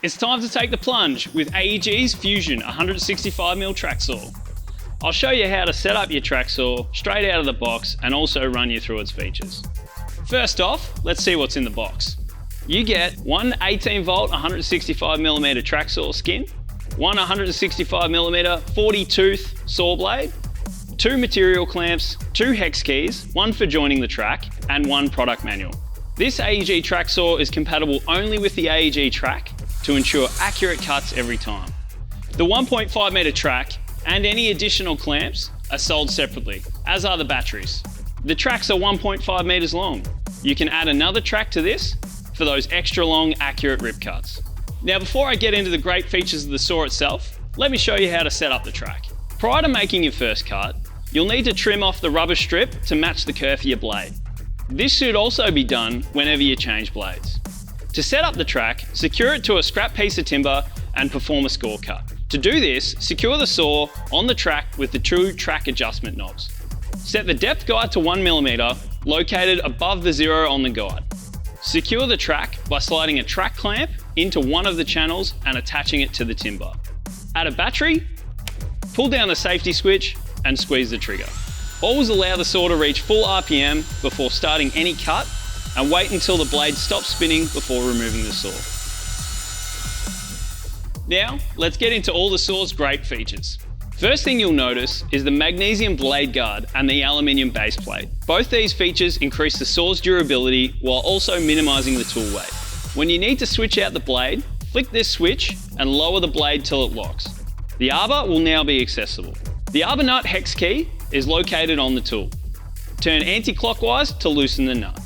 It's time to take the plunge with AEG's Fusion 165mm track saw. I'll show you how to set up your track saw straight out of the box and also run you through its features. First off, let's see what's in the box. You get one 18V 165mm track saw skin, one 165mm 40-tooth saw blade, two material clamps, two hex keys, one for joining the track, and one product manual. This AEG track saw is compatible only with the AEG track to ensure accurate cuts every time. The 1.5 meter track and any additional clamps are sold separately, as are the batteries. The tracks are 1.5 meters long. You can add another track to this for those extra long, accurate rip cuts. Now, before I get into the great features of the saw itself, let me show you how to set up the track. Prior to making your first cut, you'll need to trim off the rubber strip to match the curve of your blade. This should also be done whenever you change blades. To set up the track, secure it to a scrap piece of timber and perform a score cut. To do this, secure the saw on the track with the two track adjustment knobs. Set the depth guide to 1mm, located above the 0 on the guide. Secure the track by sliding a track clamp into one of the channels and attaching it to the timber. Add a battery, pull down the safety switch and squeeze the trigger. Always allow the saw to reach full RPM before starting any cut, and wait until the blade stops spinning before removing the saw. Now, let's get into all the saw's great features. First thing you'll notice is the magnesium blade guard and the aluminium base plate. Both these features increase the saw's durability while also minimizing the tool weight. When you need to switch out the blade, flick this switch and lower the blade till it locks. The arbor will now be accessible. The arbor nut hex key is located on the tool. Turn anti-clockwise to loosen the nut.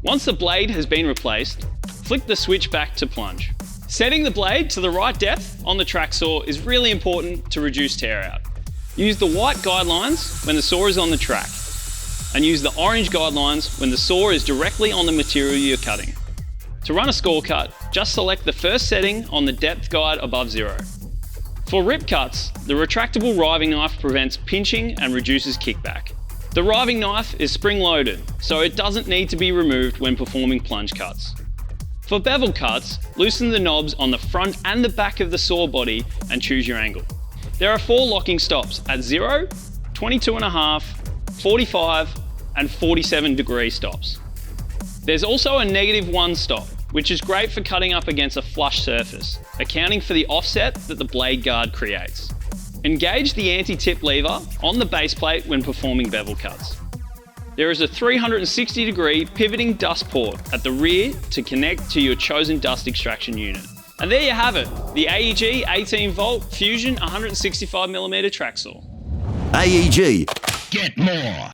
Once the blade has been replaced, flick the switch back to plunge. Setting the blade to the right depth on the track saw is really important to reduce tear out. Use the white guidelines when the saw is on the track, and use the orange guidelines when the saw is directly on the material you're cutting. To run a score cut, just select the first setting on the depth guide above 0. For rip cuts, the retractable riving knife prevents pinching and reduces kickback. The riving knife is spring-loaded, so it doesn't need to be removed when performing plunge cuts. For bevel cuts, loosen the knobs on the front and the back of the saw body and choose your angle. There are 4 locking stops at 0, 22.5, 45 and 47 degree stops. There's also a -1 stop, which is great for cutting up against a flush surface, accounting for the offset that the blade guard creates. Engage the anti-tip lever on the base plate when performing bevel cuts. There is a 360-degree pivoting dust port at the rear to connect to your chosen dust extraction unit. And there you have it, the AEG 18V Fusion 165mm track saw. AEG. Get more.